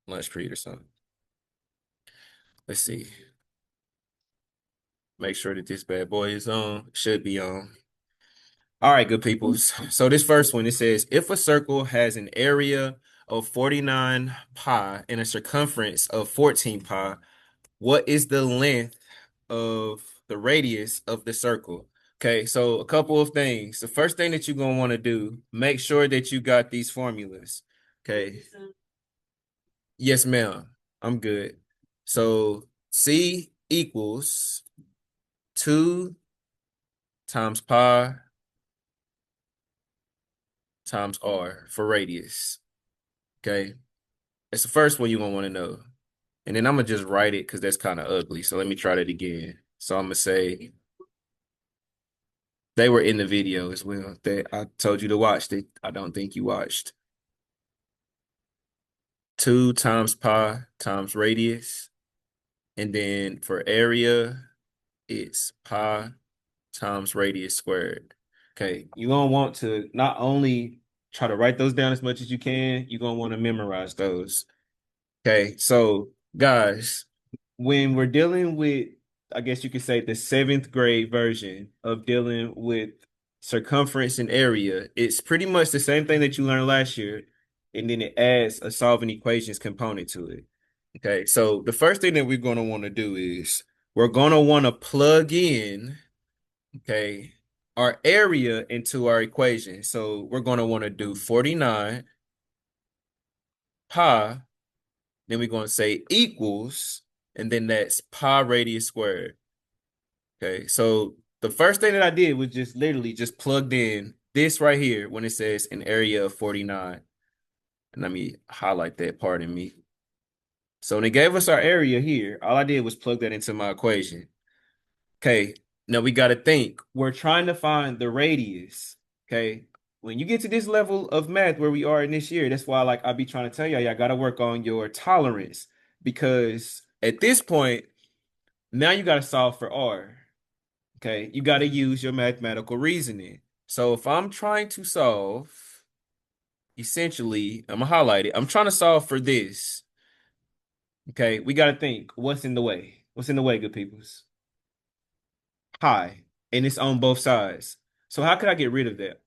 lunch period or something. Let's see. Make sure that this bad boy is on. Should be on. All right, good people. So this first one, it says, if a circle has an area of 49 pi and a circumference of 14 pi, what is the length of the radius of the circle? Okay, so a couple of things. The first thing that you're going to want to do, make sure that you got these formulas. Okay. Yes, ma'am. I'm good. So C equals 2 times pi times r for radius. Okay. That's the first one you're going to want to know. And then I'm going to just write it because that's kind of ugly. So let me try that again. So I'm going to say they were in the video as well. That I told you to watch. That I don't think you watched. 2 times pi times radius. And then for area, it's pi times radius squared. Okay, you're gonna want to not only try to write those down as much as you can, you're gonna want to memorize those. Okay, so guys, when we're dealing with, I guess you could say the seventh grade version of dealing with circumference and area, it's pretty much the same thing that you learned last year, and then it adds a solving equations component to it. Okay, so the first thing that we're going to want to do is we're going to want to plug in, okay, our area into our equation. So we're going to want to do 49 pi, then we're going to say equals, and then that's pi radius squared. Okay, so the first thing that I did was just literally just plugged in this right here when it says an area of 49. And let me highlight that, pardon me. So when it gave us our area here, all I did was plug that into my equation. Okay, now we got to think. We're trying to find the radius. Okay, when you get to this level of math where we are in this year, that's why like I be trying to tell y'all, got to work on your tolerance because at this point, now you got to solve for R. Okay, you got to use your mathematical reasoning. So if I'm trying to solve, essentially, I'm gonna highlight it. I'm trying to solve for this. Okay, we got to think what's in the way? What's in the way, good peoples? Pi, and it's on both sides. So how could I get rid of that?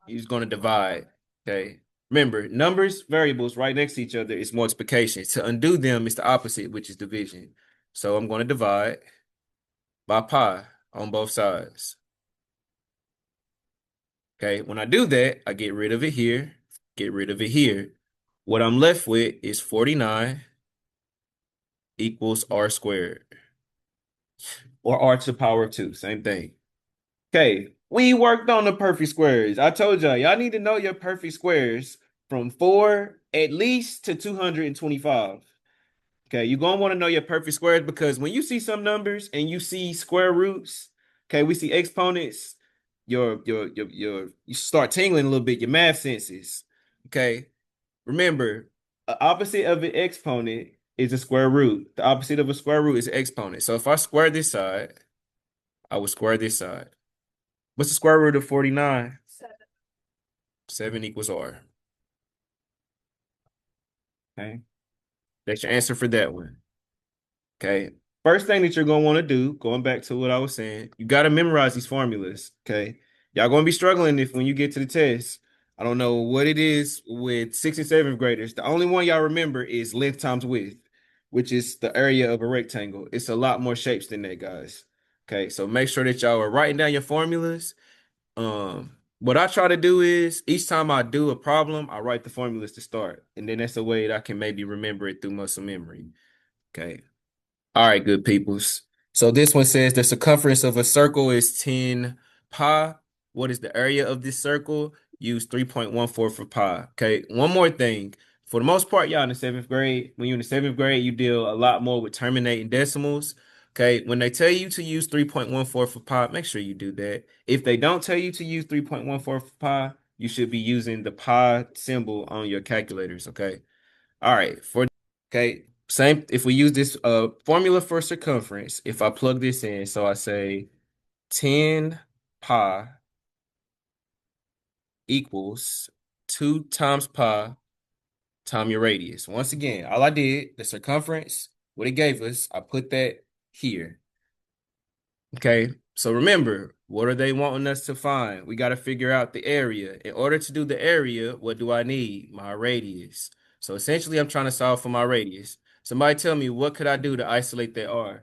You're just going to divide. Okay. Remember, numbers, variables right next to each other is multiplication. To undo them is the opposite, which is division. So I'm going to divide by pi on both sides. Okay. When I do that, I get rid of it here, get rid of it here. What I'm left with is 49 equals r squared or r to the power of 2. Same thing. Okay, we worked on the perfect squares. I told y'all need to know your perfect squares from 4 at least to 225. Okay, you're gonna want to know your perfect squares because when you see some numbers and you see square roots, okay, we see exponents, you start tingling a little bit, your math senses. Okay, remember, the opposite of an exponent is a square root. The opposite of a square root is an exponent. So if I square this side, I will square this side. What's the square root of 49? 7 equals R. Okay. That's your answer for that one. Okay. First thing that you're going to want to do, going back to what I was saying, you got to memorize these formulas. Okay. Y'all going to be struggling if when you get to the test. I don't know what it is with 6th and 7th graders. The only one y'all remember is length times width, which is the area of a rectangle. It's a lot more shapes than that, guys. Okay. So make sure that y'all are writing down your formulas. What I try to do is each time I do a problem, I write the formulas to start, and then that's a way that I can maybe remember it through muscle memory. Okay. All right, good peoples. So this one says the circumference of a circle is 10 pi. What is the area of this circle? Use 3.14 for pi. Okay. One more thing. For the most part, y'all in the 7th grade, when you're in the 7th grade, you deal a lot more with terminating decimals. Okay. When they tell you to use 3.14 for pi, make sure you do that. If they don't tell you to use 3.14 for pi, you should be using the pi symbol on your calculators. Okay. All right. Okay, same if we use this formula for circumference, if I plug this in, so I say 10 pi equals 2 times pi times your radius. Once again, all I did, the circumference, what it gave us, I put that here. Okay, so remember, what are they wanting us to find? We got to figure out the area. In order to do the area, what do I need? My radius. So essentially, I'm trying to solve for my radius. Somebody tell me, what could I do to isolate that R?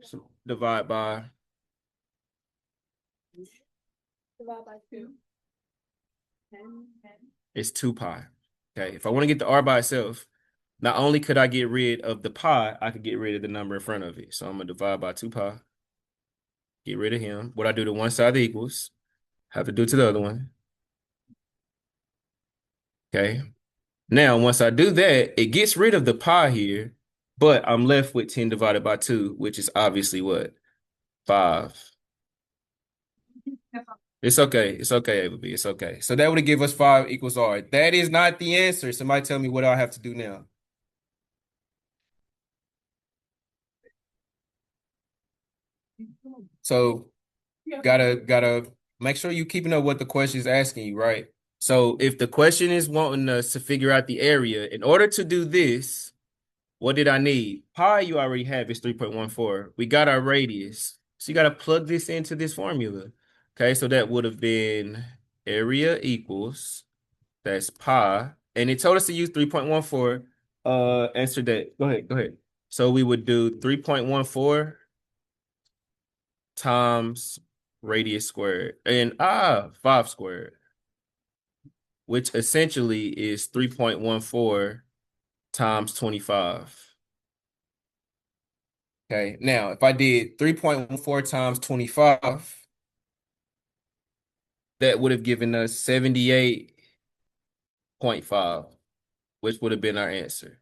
So divide by, it's 2 pi. Okay, if I want to get the R by itself, not only could I get rid of the pi, I could get rid of the number in front of it. So I'm going to divide by 2 pi, get rid of him. What I do to one side of the equals, have to do to the other one. Okay. Now, once I do that, it gets rid of the pi here, but I'm left with 10 divided by 2, which is obviously what? 5. It's okay. It's okay, Ava B. It's okay. So that would give us 5 equals R. That is not the answer. Somebody tell me what I have to do now. So gotta make sure you keeping up what the question is asking you, right? So if the question is wanting us to figure out the area, in order to do this, what did I need? Pi you already have is 3.14. We got our radius. So you got to plug this into this formula. Okay, so that would have been area equals, that's pi. And it told us to use 3.14. Answer that. Go ahead, go ahead. So we would do 3.14 times radius squared and 5 squared, which essentially is 3.14 times 25. Okay, now if I did 3.14 times 25, that would have given us 78.5, which would have been our answer.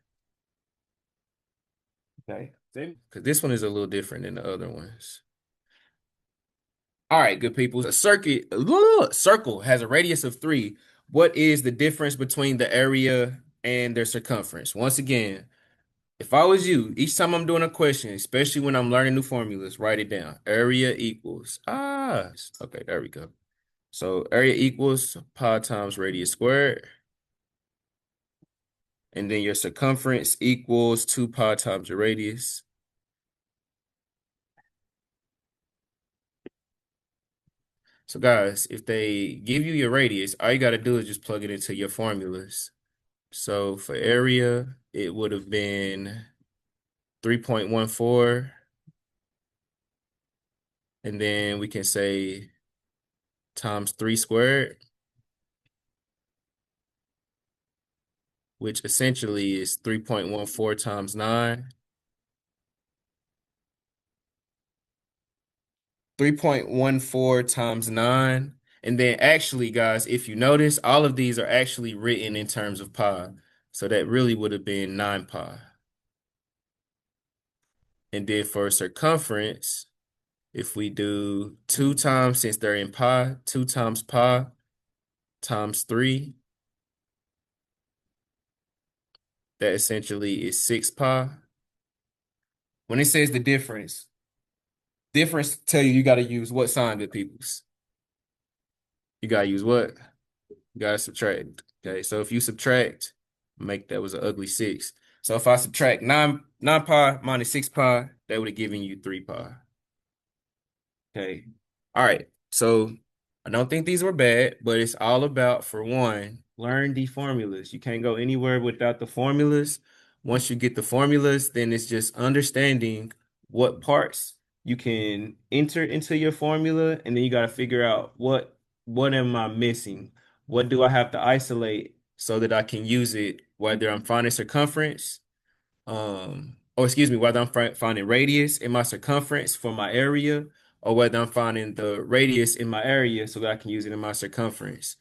Okay, because this one is a little different than the other ones. All right, good people. A circle has a radius of 3. What is the difference between the area and their circumference? Once again, if I was you, each time I'm doing a question, especially when I'm learning new formulas, write it down. Area equals, okay, there we go. So area equals pi times radius squared. And then your circumference equals 2 pi times your radius. So guys, if they give you your radius, all you got to do is just plug it into your formulas. So for area, it would have been 3.14. And then we can say times 3 squared, which essentially is 3.14 times 9. 3.14 times 9. And then actually, guys, if you notice, all of these are actually written in terms of pi. So that really would have been 9 pi. And then for circumference, if we do 2 times, since they're in pi, 2 times pi times 3, that essentially is 6 pi. When it says the difference tell you got to use what sign, good peoples? You got to use what? You got to subtract. Okay, so if you subtract, make that was an ugly 6. So if I subtract 9 pi minus 6 pi, that would have given you 3 pi. Okay. All right. So I don't think these were bad, but it's all about, for one, learn the formulas. You can't go anywhere without the formulas. Once you get the formulas, then it's just understanding what parts you can enter into your formula, and then you got to figure out what am I missing? What do I have to isolate so that I can use it, whether I'm finding circumference, or excuse me, whether I'm finding radius in my circumference for my area, or whether I'm finding the radius in my area so that I can use it in my circumference.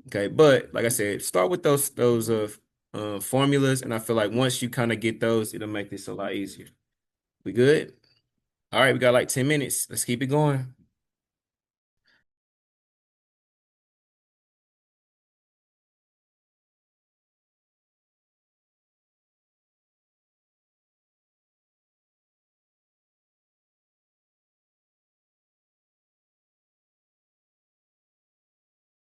Okay, but like I said, start with those formulas, and I feel like once you kind of get those, it'll make this a lot easier. We good? All right, we got like 10 minutes. Let's keep it going.